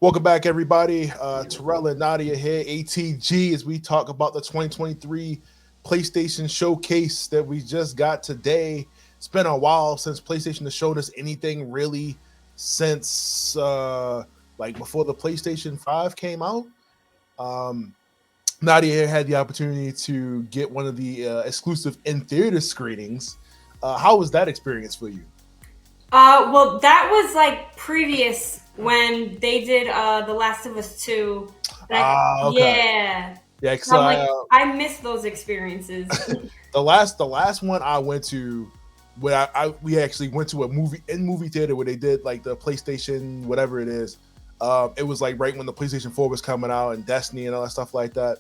Welcome back, everybody. Terrell and Nadya here, ATG, as we talk about the 2023 PlayStation Showcase that we just got today. It's been a while since PlayStation has showed us anything really since like before the PlayStation 5 came out. Um, Nadia here had the opportunity to get one of the exclusive in theater screenings. How was that experience for you? Well, that was like previous when they did The Last of Us 2. Okay. Yeah. Yeah, So so I'm like, I miss those experiences. the last one I went to, where we actually went to a movie theater where they did like the PlayStation whatever it is. It was like right when the PlayStation 4 was coming out and Destiny and all that stuff like that,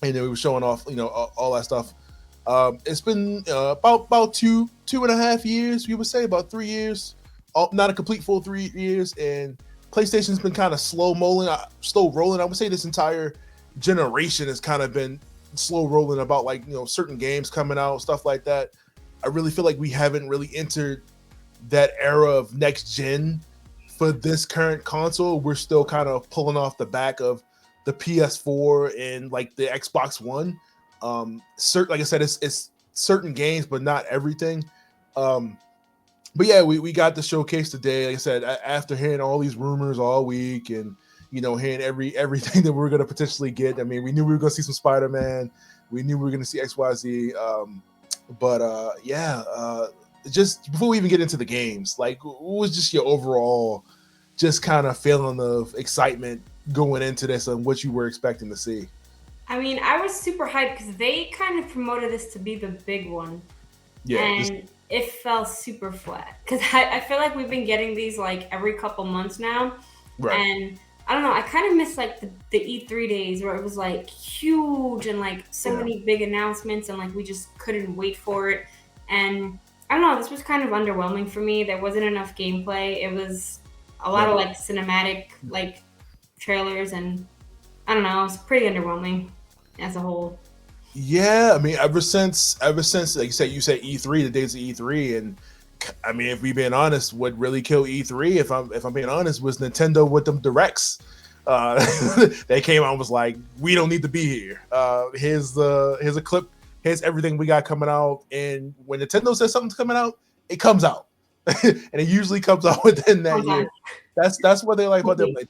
and then we were showing off all that stuff. It's been about two and a half years, we would say about 3 years, not a complete full 3 years, and PlayStation's been kind of slow rolling. I would say this entire generation has kind of been slow rolling about like certain games coming out, stuff like that. I really feel like we haven't really entered that era of next gen for this current console. We're still kind of pulling off the back of the PS4 and like the Xbox One. Like I said, it's certain games, but not everything. Um, but yeah, we got the showcase today. Like I said, after hearing all these rumors all week and hearing everything that we are gonna potentially get. I mean, we knew we were gonna see some Spider Man. We knew we were gonna see XYZ. But yeah, just before we even get into the games, like, what was just your overall, just kind of feeling of excitement going into this and what you were expecting to see? I mean, I was super hyped because they kind of promoted this to be the big one, Yeah, this and it fell super flat. Because I feel like we've been getting these like every couple months now, right. and I don't know, I kind of miss like the E3 days where it was like huge and like so Yeah, many big announcements, and like we just couldn't wait for it. And I don't know, this was kind of underwhelming for me. There wasn't enough gameplay. It was a lot yeah. of like cinematic like trailers, and I don't know, it was pretty underwhelming as a whole. Yeah, I mean, ever since like you said E3, the days of E3, and I mean, if we being honest, what really killed E3, if I'm being honest, was Nintendo with them directs. Uh, they came out and was like, "We don't need to be here. Here's a clip. Here's everything we got coming out." And when Nintendo says something's coming out, it comes out, and it usually comes out within that year. Sometimes. That's what they like about them. Like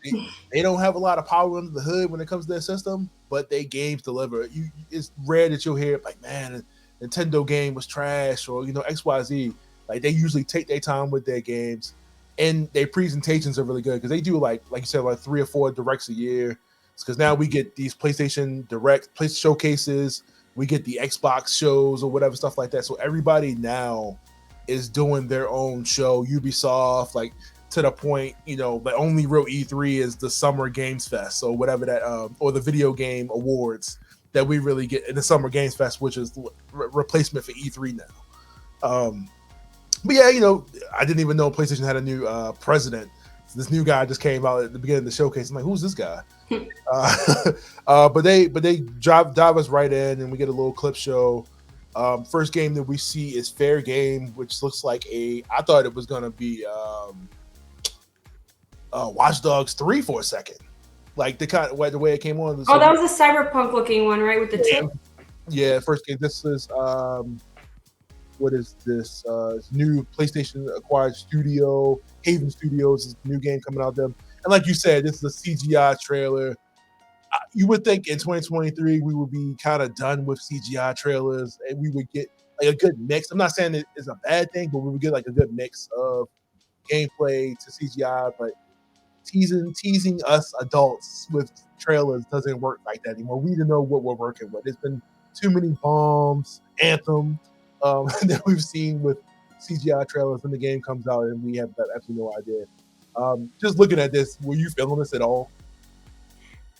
they don't have a lot of power under the hood when it comes to their system, but they games deliver. It's rare that you'll hear like, man, a Nintendo game was trash, or XYZ. Like, they usually take their time with their games, and their presentations are really good because they do like you said, like 3 or 4 directs a year. Because now we get these PlayStation Direct, play showcases, we get the Xbox shows or whatever stuff like that. So everybody now is doing their own show. Ubisoft, like, to the point, the only real E3 is the Summer Games Fest, or whatever that, or the Video Game Awards that we really get in the Summer Games Fest, which is replacement for E3 now. But yeah, I didn't even know PlayStation had a new president. This new guy just came out at the beginning of the showcase. I'm like, who's this guy? Uh, but they dive us right in, and we get a little clip show. First game that we see is Fair Game, which looks like I thought it was gonna be Watch Dogs 3 for a second. Like the way it came on. Oh, So that was a cyberpunk looking one, right? With the yeah, tip. yeah, first game. This is what is this? New PlayStation acquired studio, Haven Studios, is a new game coming out them. And like you said, this is a CGI trailer. You would think in 2023 we would be kind of done with CGI trailers, and we would get like a good mix. I'm not saying it's a bad thing, but we would get like a good mix of gameplay to CGI. But teasing us adults with trailers doesn't work like that anymore. We need to know what we're working with. There's been too many bombs, Anthem, that we've seen with CGI trailers when the game comes out, and we have absolutely no idea. Just looking at this, were you feeling this at all?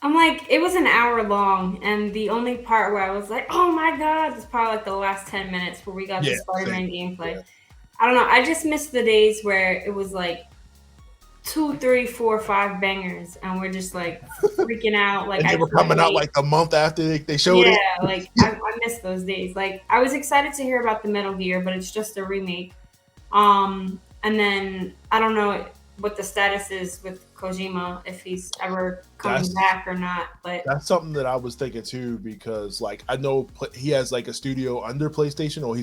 I'm like, it was an hour long, and the only part where I was like, oh my god, was probably like the last 10 minutes where we got the Yeah, Spider same. Man gameplay. Yeah, I don't know. I just missed the days where it was like two, three, four, five bangers, and we're just like freaking out. Like, and I they were can't coming out wait. like the month after they showed Yeah, it. like I miss those days. Like, I was excited to hear about the Metal Gear, but it's just a remake. And then I don't know what the status is with Kojima if he's ever coming That's back or not. But that's something that I was thinking too, because like I know he has like a studio under PlayStation, or he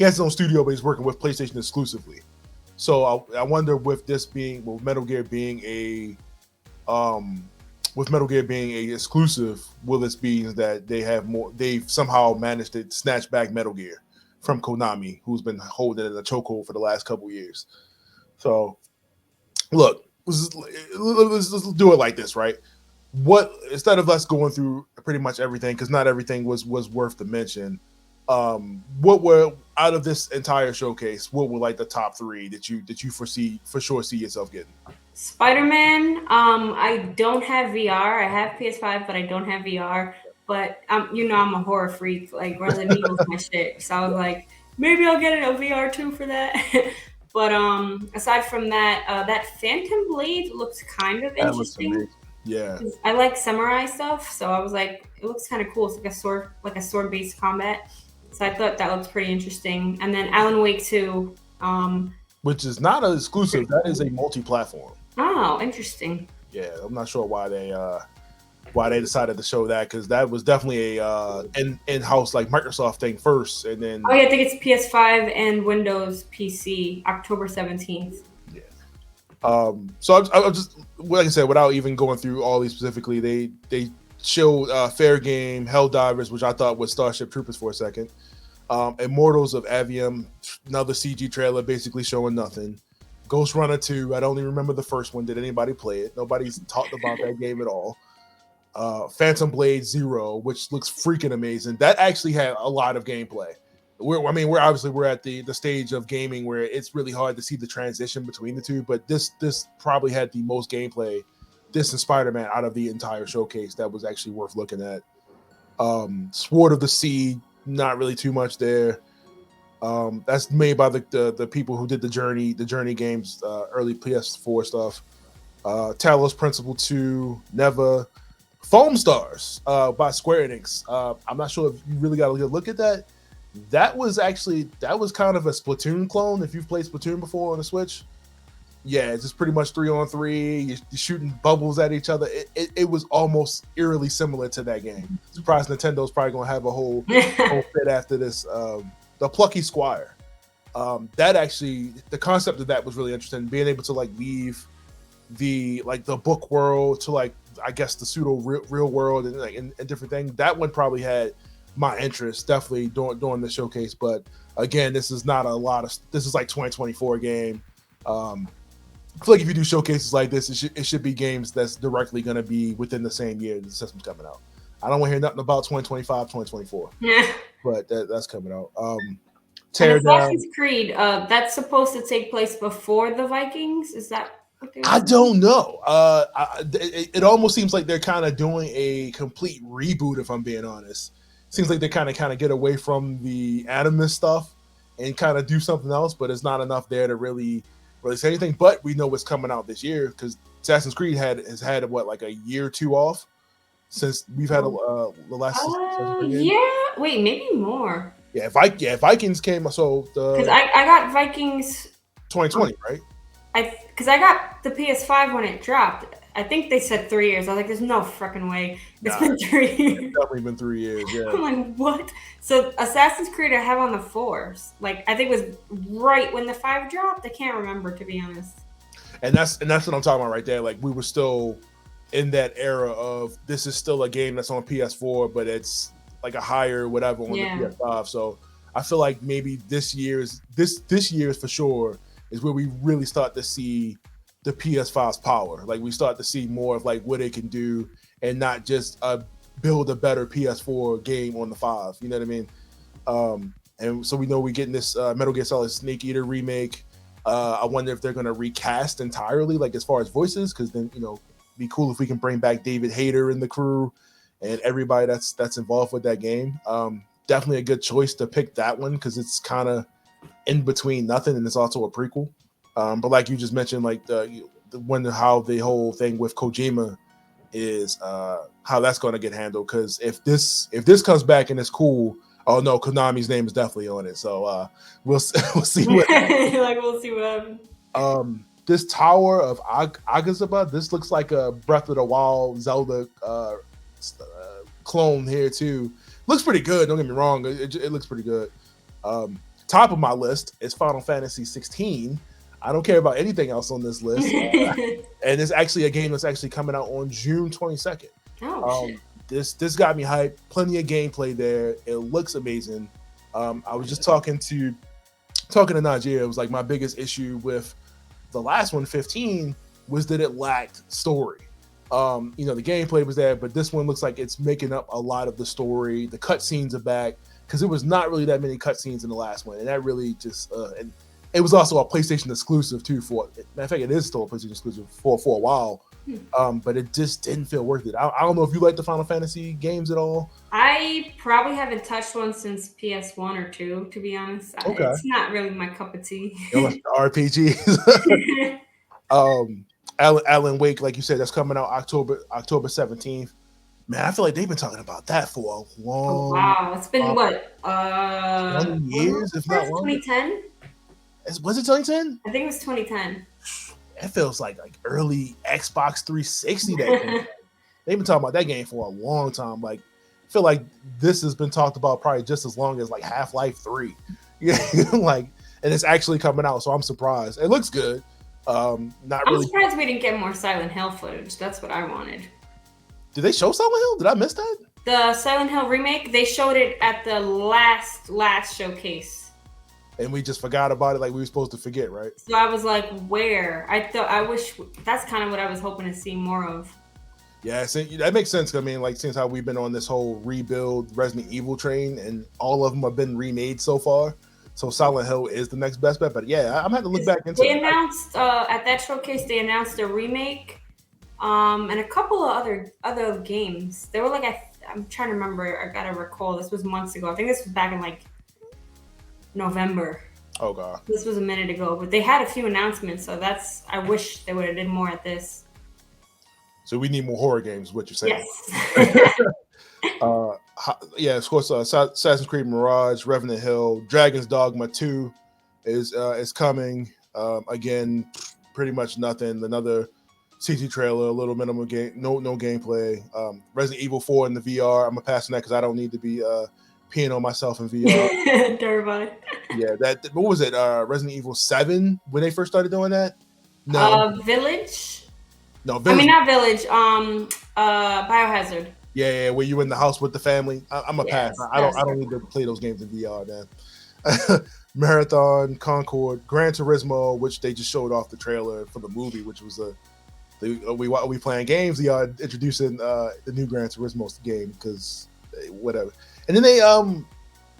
has his own studio, but he's working with PlayStation exclusively. So I wonder with Metal Gear being um a exclusive, will this be that they've somehow managed to snatch back Metal Gear from Konami, who's been holding it in a chokehold for the last couple years. So look, let's do it like this, right? What, instead of us going through pretty much everything, because not everything was worth the mention. What were, out of this entire showcase, what were like the top three that you for sure see yourself getting? Spider-Man, I don't have VR. I have PS5, but I don't have VR. But I'm a horror freak. Like Resident Evil's my shit. So I was like, maybe I'll get a VR too for that. But aside from that, that Phantom Blade looks kind of That looks interesting. amazing. Yeah, I like samurai stuff, so I was like, it looks kind of cool. It's like a sword-based combat. So I thought that looked pretty interesting. And then Alan Wake 2. which is not an exclusive. Pretty That is cool. a multi-platform. Oh, interesting. Yeah, I'm not sure why they decided to show that, because that was definitely a in-house like Microsoft thing first, and Oh then yeah, I think it's PS5 and Windows PC, October 17th. yeah. So I just, like I said, without even going through all these specifically, they showed Fair Game, Helldivers, which I thought was Starship Troopers for a second. Immortals of Avium, another CG trailer, basically showing nothing. Ghost Runner 2, I don't even remember the first one. Did anybody play it? Nobody's talked about that game at all. Phantom Blade Zero, which looks freaking amazing. That actually had a lot of gameplay. We're at the stage of gaming where it's really hard to see the transition between the two, but this probably had the most gameplay, this and Spider-Man, out of the entire showcase. That was actually worth looking at. Sword of the Sea, not really too much there. That's made by the people who did the Journey games, early PS4 stuff. Talos Principle 2, Neva, Foam Stars by Square Enix. I'm not sure if you really got a good look at that. That was kind of a Splatoon clone. If you've played Splatoon before on the Switch, yeah, it's just pretty much 3-on-3. You're shooting bubbles at each other. It was almost eerily similar to that game. Surprised Nintendo's probably gonna have a whole bit after this. The Plucky Squire. That actually, the concept of that was really interesting. Being able to like leave the book world to like, I guess, the pseudo real world, and like and different things. That one probably had my interest definitely during the showcase. But again, this is not a lot of. This is like 2024 game. I feel like if you do showcases like this, it should be games that's directly going to be within the same year the system's coming out. I don't want to hear nothing about 2025, 2024, Yeah. but that's coming out. And Tear down. Assassin's Creed, that's supposed to take place before the Vikings. Is that what they were I saying? don't know. It almost seems like they're kind of doing a complete reboot. If I'm being honest, seems like they kind of get away from the Animus stuff and kind of do something else, but it's not enough there to really say anything. But we know what's coming out this year, because Assassin's Creed has had what, like a year or two off since we've had the last Assassin's Creed game. Yeah. Wait, maybe more. Yeah, Vikings came, so Because the I got Vikings. 2020, right? Because I got the PS5 when it dropped. I think they said 3 years. I was like, there's no freaking way. It's been 3 years. Definitely been 3 years. Yeah. I'm like, what? So Assassin's Creed I have on the 4s. Like, I think it was right when the 5 dropped. I can't remember, to be honest. And that's what I'm talking about right there. Like, we were still in that era of, this is still a game that's on PS4, but it's like a higher whatever on the PS5. So I feel like maybe this year's for sure is where we really start to see the PS5's power. Like, we start to see more of like what it can do, and not just build a better PS4 game on the 5. You know what I mean? And so we know we're getting this Metal Gear Solid Snake Eater remake. I wonder if they're going to recast entirely, like as far as voices, because then, be cool if we can bring back David Hayter and the crew and everybody that's involved with that game. Definitely a good choice to pick that one, because it's kind of in between nothing, and it's also a prequel. But like you just mentioned, like how the whole thing with Kojima is, how that's going to get handled. Because if this comes back and it's cool, oh no, Konami's name is definitely on it. So we'll see what like, we'll see what happens. this Tower of Agazaba, this looks like a Breath of the Wild Zelda clone here too. Looks pretty good. Don't get me wrong. It looks pretty good. Top of my list is Final Fantasy 16. I don't care about anything else on this list. And it's actually a game that's actually coming out on June 22nd. Oh shit. This got me hyped. Plenty of gameplay there. It looks amazing. I was just talking to Nadya. It was like my biggest issue with the last one, 15, was that it lacked story. The gameplay was there, but this one looks like it's making up a lot of the story. The cutscenes are back because there was not really that many cutscenes in the last one, and that really just and it was also a PlayStation exclusive too. Matter of fact, it is still a PlayStation exclusive for a while. But it just didn't feel worth it. I don't know if you like the Final Fantasy games at all. I probably haven't touched one since PS1 or 2, to be honest. Okay. It's not really my cup of tea. RPGs. Alan Wake, like you said, that's coming out October 17th. Man, I feel like they've been talking about that for a long. Oh, wow, it's been what? 20 years, if not longer. 2010. Was it 2010? I think it was 2010. It feels like early Xbox 360. That game. They've been talking about that game for a long time. Like, I feel like this has been talked about probably just as long as like Half-Life 3. Yeah, and it's actually coming out, so I'm surprised. It looks good. I'm surprised we didn't get more Silent Hill footage. That's what I wanted. Did they show Silent Hill? Did I miss that? The Silent Hill remake, they showed it at the last showcase. And we just forgot about it like we were supposed to forget, right? So I was like, where? I wish that's kind of what I was hoping to see more of. Yeah, that makes sense. I mean, since how we've been on this whole rebuild Resident Evil train, and all of them have been remade so far. So Silent Hill is the next best bet. But yeah, I'm going to look back into it. They announced at that showcase, they announced a remake and a couple of other games. They were like, I'm trying to remember. I got to recall. This was months ago. I think this was back in November. Oh god. This was a minute ago, but they had a few announcements, so I wish they would have did more at this. So we need more horror games, what you're saying. Yes. Yeah, of course, Assassin's Creed Mirage, Revenant Hill, Dragon's Dogma 2 is coming. Again, pretty much nothing. Another CG trailer, a little minimal game, no gameplay. Resident Evil 4 in the VR. I'm gonna pass on that because I don't need to be peeing on myself in VR. Terrifying. Yeah, what was it? Resident Evil 7 when they first started doing that? No. Village. No, Village. I mean, not Village. Biohazard. Yeah, where you in the house with the family. I'm a pass. I don't need to play those games in VR, man. Marathon, Concord, Gran Turismo, which they just showed off the trailer for the movie, which was we playing games. They are introducing the new Gran Turismo game because whatever. And then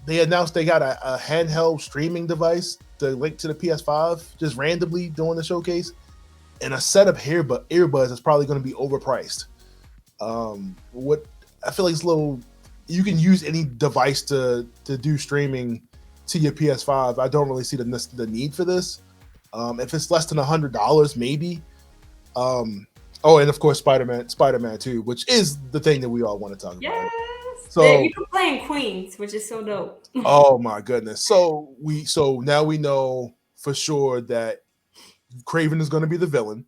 they announced they got a handheld streaming device to link to the PS5 just randomly during the showcase, and a set of earbuds that's probably going to be overpriced. What I feel like it's you can use any device to do streaming to your PS5. I don't really see the need for this. If it's less than $100, maybe. And of course Spider-Man 2, which is the thing that we all want to talk about. Yes. So you can play in Queens, which is so dope. Oh my goodness. So now we know for sure that Kraven is going to be the villain.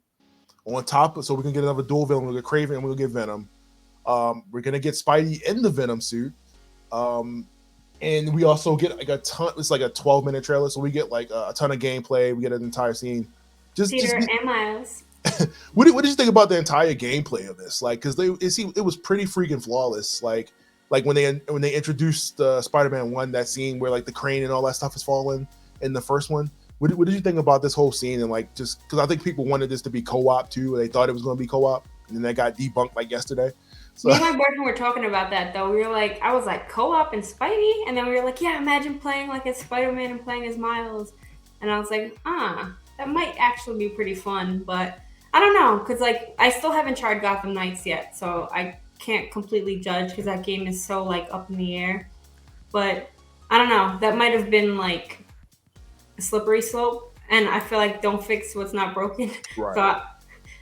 On top, so we can get another dual villain. We'll get Kraven and we'll get Venom. We're gonna get Spidey in the Venom suit. And we also get a ton. It's like a 12-minute trailer, so we get a ton of gameplay. We get an entire scene. Peter and Miles. What did you think about the entire gameplay of this? Because it was pretty freaking flawless. Like when they introduced Spider-Man 1, that scene where the crane and all that stuff is falling in the first one. What did you think about this whole scene? And just because I think people wanted this to be co-op too, they thought it was going to be co-op, and then that got debunked yesterday. So, me and my boyfriend were talking about that though. We were like, I was like, co-op and Spidey, and then we were like, yeah, imagine playing as Spider-Man and playing as Miles, and I was like, that might actually be pretty fun, but I don't know, because I still haven't tried Gotham Knights yet, so I can't completely judge because that game is so up in the air. But I don't know, that might have been a slippery slope, and I feel like don't fix what's not broken. Right. So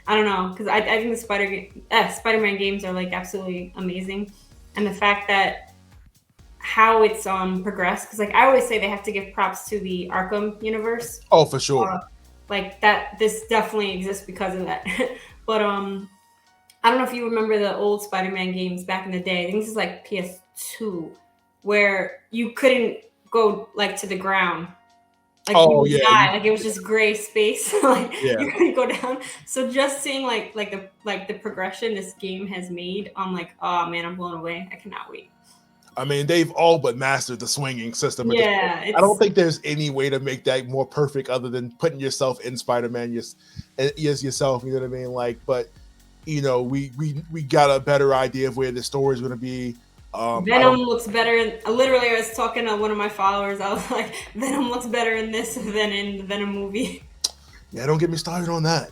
I don't know, because I think the Spider-Man games are absolutely amazing, and the fact that how it's progressed, because I always say they have to give props to the Arkham universe. Oh, for sure. like that this definitely exists because of that. But I don't know if you remember the old Spider-Man games back in the day. I think this is like PS2, where you couldn't go like to the ground, like you Oh would yeah, die, like it was just gray space, like yeah. you couldn't go down. So just seeing like the progression this game has made, I'm like, oh man, I'm blown away. I cannot wait. I mean, they've all but mastered the swinging system at this point. Yeah, I don't it's think there's any way to make that more perfect other than putting yourself in Spider-Man, yes, yourself. You know what I mean? Like, but we got a better idea of where the story is going to be. I Venom don't. looks better. Literally, I was talking to one of my followers. I was like, Venom looks better in this than in the Venom movie. Yeah, don't get me started on that.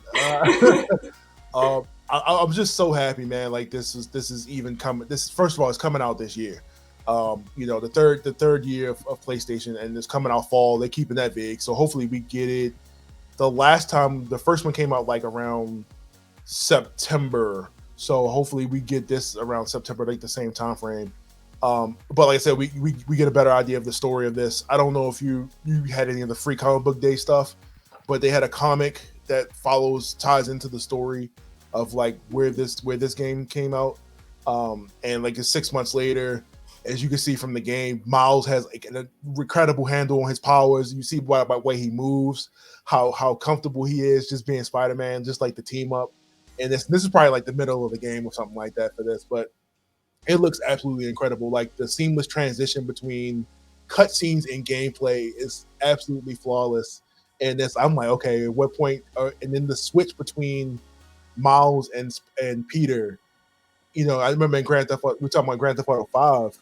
I'm just so happy, man. Like this is even coming. This first of all, it's coming out this year. The third year of PlayStation, and it's coming out fall. They're keeping that big, so hopefully we get it. The first one came out like around September, so hopefully we get this around September, like the same time frame. But like I said, we get a better idea of the story of this. I don't know if you had any of the free comic book day stuff, but they had a comic that ties into the story of like where this game came out. And like it's 6 months later, as you can see from the game, Miles has like an incredible handle on his powers. You see by the way he moves, how comfortable he is just being Spider-Man, just like the team up. And this is probably like the middle of the game or something like that for this, but it looks absolutely incredible. Like the seamless transition between cutscenes and gameplay is absolutely flawless. And this, I'm like, okay, at what point? And then the switch between Miles and Peter. I remember in Grand Theft Auto, we're talking about Grand Theft Auto 5.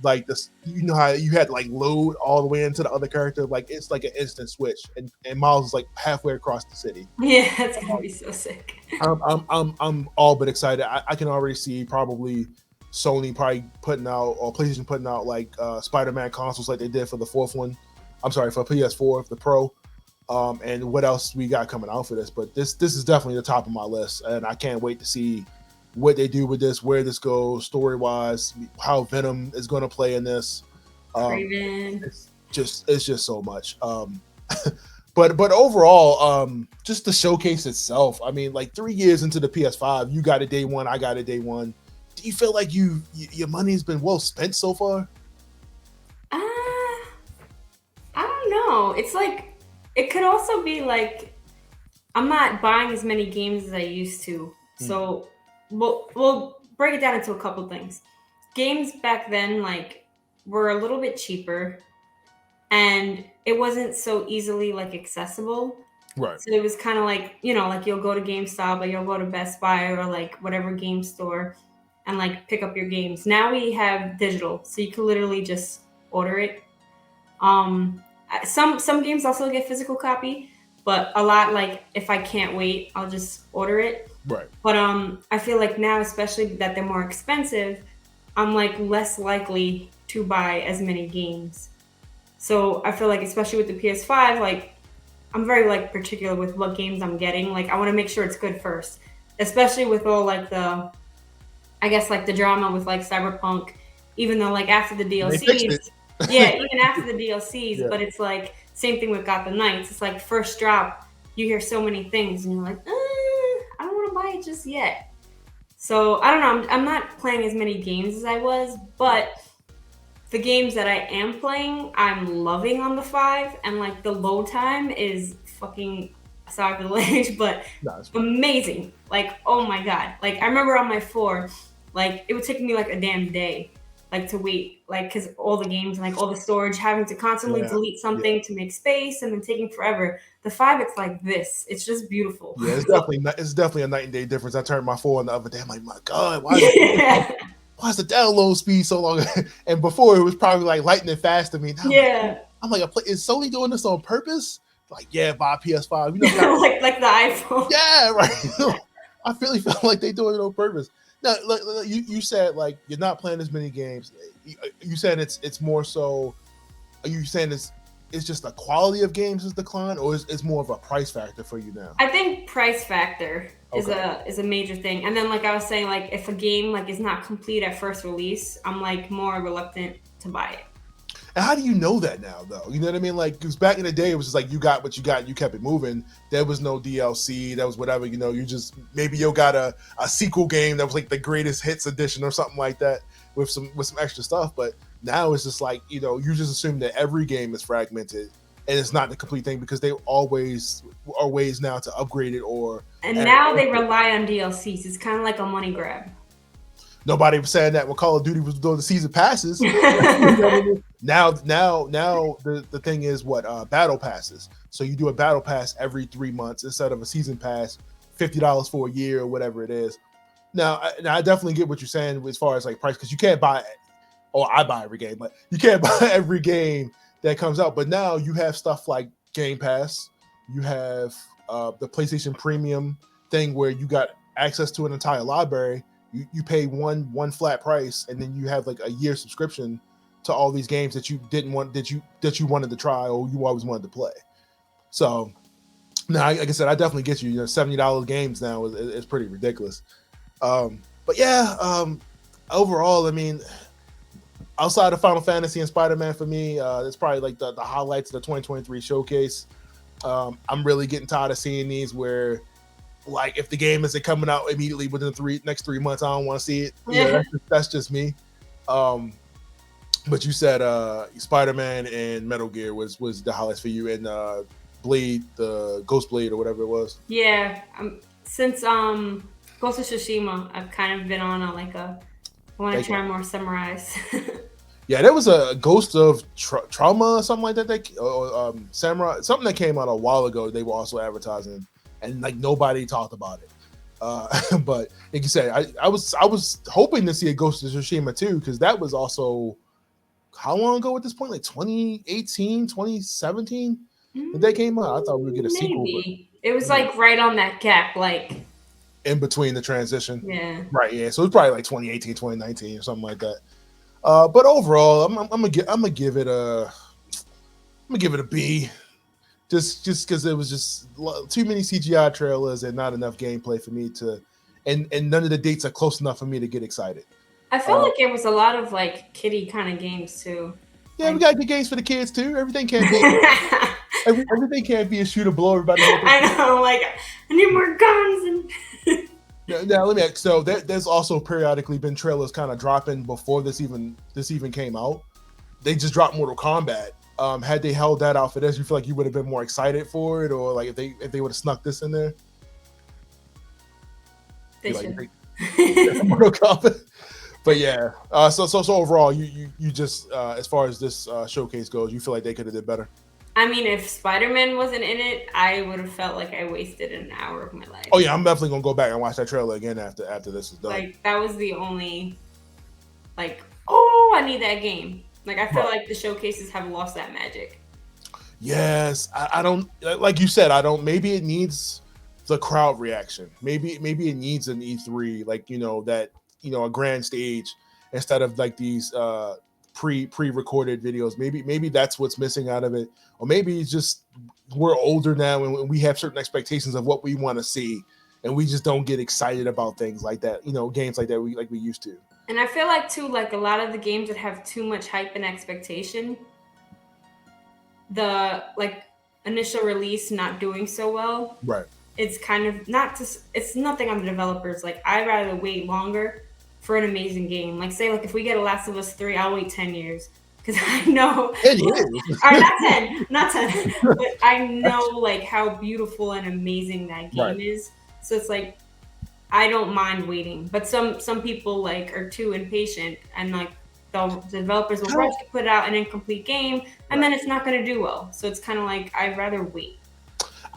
Like this, how you had to like load all the way into the other character. Like it's like an instant switch, and Miles is like halfway across the city. Yeah, that's gonna be so sick. I'm all but excited. I can already see probably Sony probably putting out, or PlayStation putting out like Spider-Man consoles like they did for the fourth one. I'm sorry, for PS4, the Pro. And what else we got coming out for this? But this is definitely the top of my list, and I can't wait to see what they do with this, where this goes story wise, how Venom is going to play in this. Craven. It's just so much. But overall, just the showcase itself. I mean, like 3 years into the PS5, you got it day one, I got it day one. Do you feel like your money has been well spent so far? I don't know. It's like it could also be like I'm not buying as many games as I used to. So we'll break it down into a couple things. Games back then like were a little bit cheaper, and it wasn't so easily like accessible. Right. So it was kind of like, like you'll go to GameStop or you'll go to Best Buy or like whatever game store and like pick up your games. Now we have digital, so you can literally just order it. Some games also get physical copy, but a lot like if I can't wait, I'll just order it. Right. But I feel like now, especially that they're more expensive, I'm like less likely to buy as many games. So I feel like, especially with the PS5, like I'm very like particular with what games I'm getting. Like I want to make sure it's good first, especially with all like I guess like the drama with like Cyberpunk. Even though like after the They fixed DLCs, it. yeah, even after the DLCs, Yeah. but it's like same thing with Gotham Knights. It's like first drop, you hear so many things, and you're like, I don't want to buy it just yet. So I don't know. I'm not playing as many games as I was, but the games that I am playing, I'm loving on the 5, and like the load time is fucking, sorry for the language, but No, amazing. Like, oh my god. Like I remember on my 4, like it would take me like a damn day, like to wait, like because all the games and like all the storage, having to constantly delete something to make space, and then taking forever. The 5, it's like this. It's just beautiful. Yeah, it's definitely a night and day difference. I turned my phone the other day. I'm like, my God, Yeah. why is the download speed so long? And before it was probably like lightning fast to me. Now Yeah. I'm like, is Sony doing this on purpose? Like, yeah, buy PS5. Like the iPhone. Yeah, right. I really feel like they doing it on purpose. Now, you said like you're not playing as many games. You said it's more so. Are you saying it's just the quality of games has declined, or it's more of a price factor for you now? I think price factor is a major thing. And then like I was saying, like if a game like is not complete at first release, I'm like more reluctant to buy it. And how do you know that now, though? You know what I mean? Like, because back in the day, it was just like you got what you got and you kept it moving. There was no DLC. That was whatever, you just, maybe you got a sequel game that was like the greatest hits edition or something like that with some extra stuff. But now it's just like, you just assume that every game is fragmented and it's not the complete thing because they always are ways now to upgrade it or. And now they rely on DLCs. It's kind of like a money grab. Nobody was saying that when Call of Duty was doing the season passes. Now the thing is what battle passes. So you do a battle pass every 3 months instead of a season pass, $50 for a year or whatever it is. Now I definitely get what you're saying as far as like price, because you can't buy, or I buy every game, but you can't buy every game that comes out. But now you have stuff like Game Pass. You have the PlayStation Premium thing where you got access to an entire library. You pay one flat price, and then you have like a year subscription to all these games that you didn't want, that you wanted to try or you always wanted to play. So now, like I said, I definitely get you. $70 games now is pretty ridiculous. But yeah, overall, I mean, outside of Final Fantasy and Spider-Man for me, it's probably like the highlights of the 2023 showcase. I'm really getting tired of seeing these where, like, if the game isn't coming out immediately within the next 3 months, I don't want to see it. Yeah, that's just me. But you said Spider-Man and Metal Gear was the highlights for you, and Blade, the Ghost Blade or whatever it was. Yeah, since Ghost of Tsushima, I've kind of been on I want to try more summarize. Yeah, there was a Ghost of Trauma or something like that. Samurai, something that came out a while ago. They were also advertising, and like nobody talked about it. But like you said, I was hoping to see a Ghost of Tsushima too, because that was also how long ago at this point? Like 2018, 2017 that they came out. I thought we would get a sequel. But it was like right on that gap, like in between the transition. Yeah. Right. Yeah. So it's probably like 2018, 2019 or something like that. But overall, I'm gonna give it a B, just because it was just too many CGI trailers and not enough gameplay for me to, and none of the dates are close enough for me to get excited. I feel like it was a lot of like kiddie kind of games too. Yeah, like, we got good games for the kids too. Everything can't be everything can't be a shoot or blow everybody. I know, like I need more guns and. Now let me ask. So there's also periodically been trailers kind of dropping before this even came out. They just dropped Mortal Kombat. Had they held that out for this, you feel like you would have been more excited for it, or like if they would have snuck this in there? They should. Mortal Kombat. But yeah, so overall, you just as far as this showcase goes, you feel like they could have did better. I mean, if Spider-Man wasn't in it, I would have felt like I wasted an hour of my life. Oh yeah, I'm definitely gonna go back and watch that trailer again after this is done. Like that was the only, like, oh, I need that game. Like I feel like the showcases have lost that magic. Yes, I don't, like you said, I don't. Maybe it needs the crowd reaction. Maybe it needs an E3, like that a grand stage instead of like these pre-recorded videos. Maybe that's what's missing out of it, or maybe it's just we're older now and we have certain expectations of what we want to see, and we just don't get excited about things like that. Games like that we used to. And I feel like too, like a lot of the games that have too much hype and expectation, the like initial release not doing so well. Right. It's kind of it's nothing on the developers. Like I'd rather wait longer for an amazing game. Like say like if we get a Last of Us 3, I'll wait 10 years. Because I know 10 years. Or not 10, but I know like how beautiful and amazing that game is. So it's like I don't mind waiting. But some people like are too impatient, and like the developers will rush to put out an incomplete game, and then it's not going to do well. So it's kind of like I'd rather wait.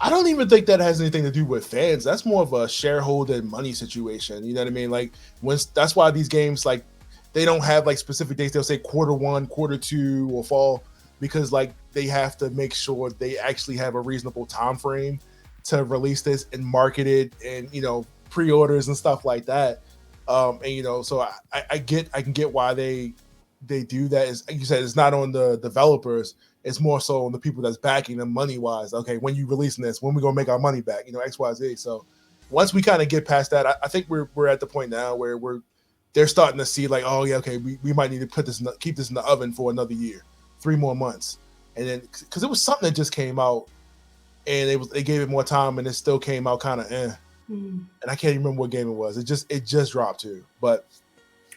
I don't even think that has anything to do with fans. That's more of a shareholder and money situation. You know what I mean? Like that's why these games, like, they don't have like specific dates. They'll say Q1, Q2, or fall, because like they have to make sure they actually have a reasonable time frame to release this and market it, and pre-orders and stuff like that. So I can get why they do that. Is, like you said, it's not on the developers. It's more so on the people that's backing them money wise. Okay, when you releasing this, when we gonna make our money back? X, Y, Z. So once we kind of get past that, I think we're at the point now where they're starting to see like, oh yeah, okay, we might need to keep this in the oven for another year, more months, and then because it was something that just came out, and they gave it more time, and it still came out kind of and I can't even remember what game it was. It just dropped too, but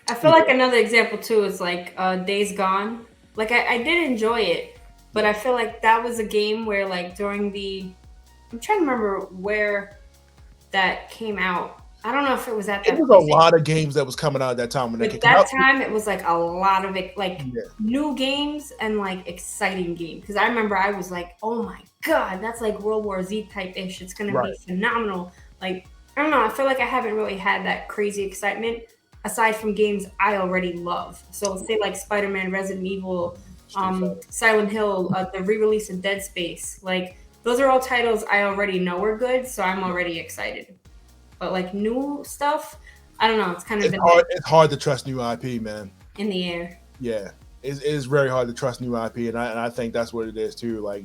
I feel like another example too is like Days Gone. Like I did enjoy it, but I feel like that was a game where like during the I'm trying to remember where that came out. I don't know if it was at it that was a PlayStation. lot of games that was coming out at that time when they But came that out. time it was like a lot of it, like Yeah. new games and like exciting games. Because I remember I was like, oh my god, that's like World War Z type ish. It's gonna Right. be phenomenal. Like I don't know. I feel like I haven't really had that crazy excitement aside from games I already love. So say like Spider Man, Resident Evil, Silent Hill, the re-release of Dead Space. Like those are all titles I already know are good, so I'm already excited. But like new stuff, I don't know. It's kind of been like It's hard to trust new IP, man. in the air. Yeah, it is very hard to trust new IP, and I think that's what it is too. Like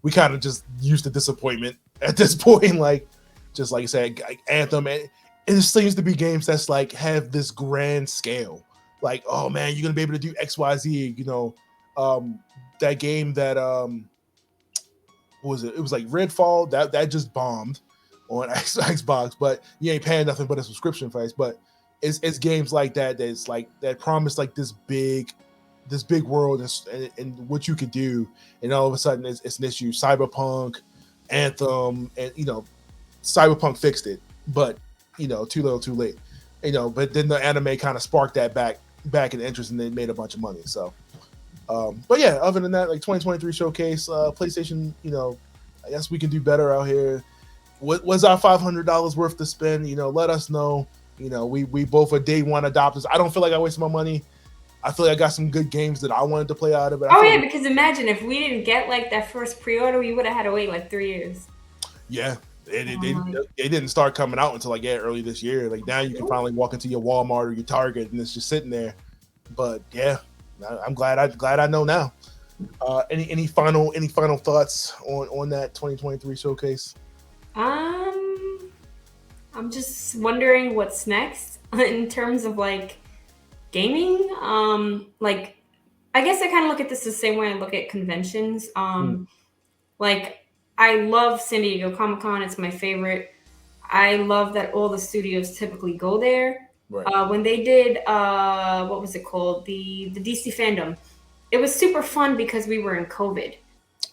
we kind of just used to disappointment at this point. Like just like you said, Anthem, and it seems to be games that's like have this grand scale. Like, oh man, you're gonna be able to do X, Y, Z. That game that what was it? It was like Redfall that just bombed on Xbox, but you ain't paying nothing but a subscription price. But it's games like that's like that promise like this big world and what you could do, and all of a sudden it's an issue. Cyberpunk, Anthem, and Cyberpunk fixed it, but too little, too late. But then the anime kind of sparked that back in interest, and they made a bunch of money. So, but yeah, other than that, like 2023 showcase, PlayStation, I guess we can do better out here. What was our $500 worth to spend? Let us know. We both are day one adopters. I don't feel like I wasted my money. I feel like I got some good games that I wanted to play out of it. Oh yeah, because imagine if we didn't get like that first pre-order, we would have had to wait like 3 years. Yeah, they didn't start coming out until like early this year. Like now you can finally walk into your Walmart or your Target and it's just sitting there. But yeah, I'm glad I know now. Any final thoughts on that 2023 showcase? I'm just wondering what's next in terms of like gaming. Like I guess I kind of look at this the same way I look at conventions. Like I love San Diego Comic-Con. It's my favorite. I love that all the studios typically go there. Right. When they did what was it called? The DC fandom. It was super fun because we were in COVID.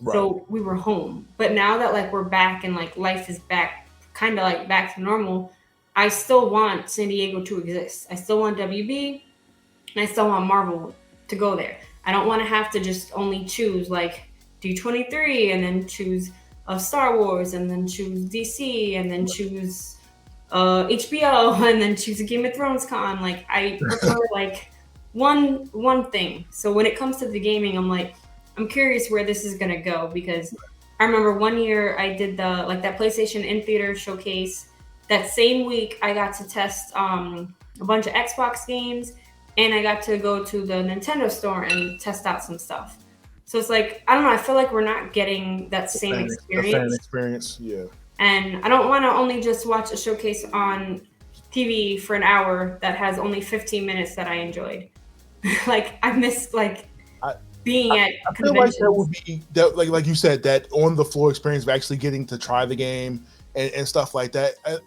Right. So we were home. But now that like we're back and like life is back kind of like back to normal, I still want San Diego to exist. I still want WB and I still want Marvel to go there. I don't want to have to just only choose like D23 and then choose Star Wars and then choose DC and then choose HBO and then choose a Game of Thrones con. Like I prefer like one thing. So when it comes to the gaming, I'm curious where this is gonna go, because I remember one year I did that PlayStation in theater showcase. That same week I got to test a bunch of Xbox games, and I got to go to the Nintendo store and test out some stuff. So it's like, I don't know, I feel like we're not getting that same experience. The fan experience, yeah. And I don't want to only just watch a showcase on TV for an hour that has only 15 minutes that I enjoyed. Like I miss being at conventions. I feel like that would be that, like you said, that on the floor experience of actually getting to try the game and stuff like that. I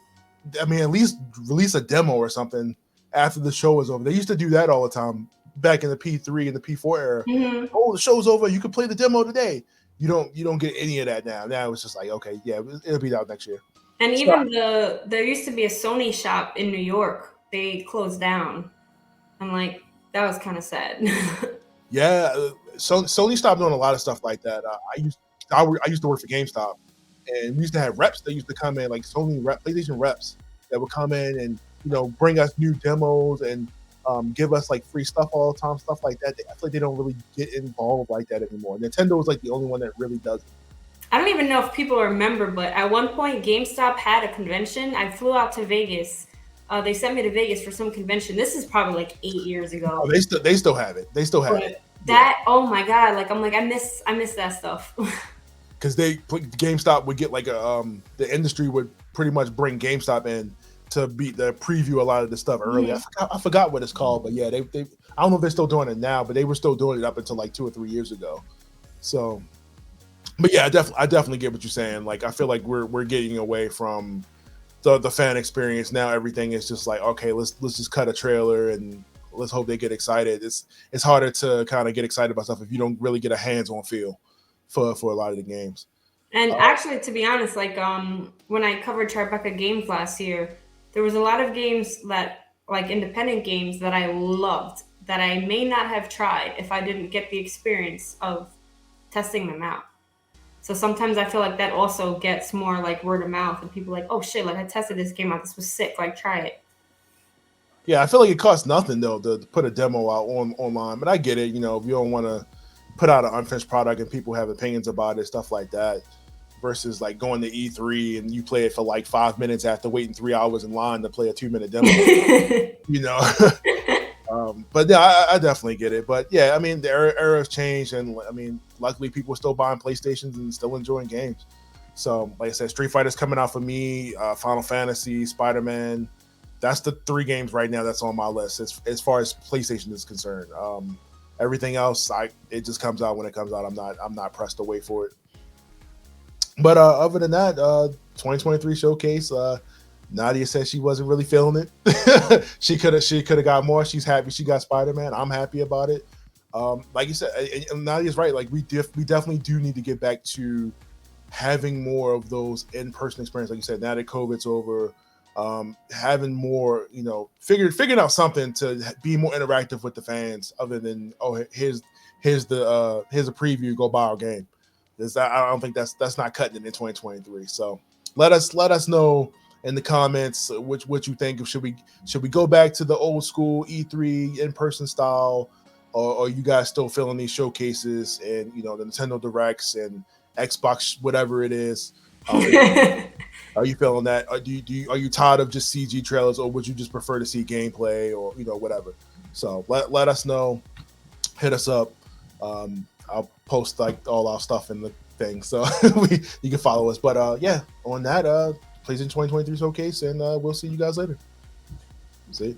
mean, at least release a demo or something after the show is over. They used to do that all the time back in the P3 and the P4 era. Mm-hmm. Oh, the show's over. You can play the demo today. You don't get any of that now. Now it's just like, okay, yeah, it'll be out next year. And even there used to be a Sony shop in New York. They closed down. I'm like, that was kind of sad. Yeah, Sony stopped doing a lot of stuff like that. I used to work for GameStop, and we used to have reps that used to come in, like PlayStation reps that would come in and bring us new demos and give us like free stuff all the time, stuff like that. I feel like they don't really get involved like that anymore. Nintendo is like the only one that really does it. I don't even know if people remember, but at one point GameStop had a convention. I flew out to Vegas. They sent me to Vegas for some convention. This is probably like 8 years ago. Oh, they still have it. They still have it. Oh my god! Like I miss that stuff. Because GameStop would get like the industry would pretty much bring GameStop in preview a lot of the stuff early. Mhm. I forgot what it's called, but yeah, they I don't know if they're still doing it now, but they were still doing it up until like 2 or 3 years ago. So, but yeah, I definitely get what you're saying. Like, I feel like we're getting away from the fan experience now. Everything is just like, okay, let's just cut a trailer and let's hope they get excited. It's harder to kind of get excited about stuff if you don't really get a hands-on feel for a lot of the games. And actually, to be honest, like when I covered Tribeca games last year, there was a lot of games that like independent games that I loved that I may not have tried if I didn't get the experience of testing them out. So sometimes I feel like that also gets more like word of mouth and people like, oh shit, like I tested this game out, this was sick, like try it. Yeah, I feel like it costs nothing though to put a demo out online, but I get it. You know, if you don't want to put out an unfinished product and people have opinions about it, stuff like that, versus like going to E3 and you play it for like 5 minutes after waiting 3 hours in line to play a 2 minute demo. You know, but yeah, I definitely get it. But yeah, I mean, the era has changed, and I mean, luckily people are still buying PlayStations and still enjoying games. So, like I said, Street Fighter's coming out for me, Final Fantasy, Spider-Man. That's the 3 games right now that's on my list as far as PlayStation is concerned. Everything else, it just comes out when it comes out. I'm not pressed to wait for it. But other than that, 2023 showcase. Nadya said she wasn't really feeling it. she could have got more. She's happy she got Spider-Man. I'm happy about it. Like you said, and Nadia's right. Like we definitely do need to get back to having more of those in-person experiences. Like you said, now that COVID's over, having more, figuring out something to be more interactive with the fans, other than here's a preview, go buy our game. I don't think that's not cutting it in 2023. So let us know in the comments what you think. Should we go back to the old school E3 in-person style, or you guys still feeling these showcases and the Nintendo Directs and Xbox, whatever it is? Are you feeling that? Are you tired of just CG trailers, or would you just prefer to see gameplay, or whatever? So let us know. Hit us up. I'll post like all our stuff in the thing, so you can follow us. But yeah, on that, PlayStation 2023 showcase, and we'll see you guys later. See.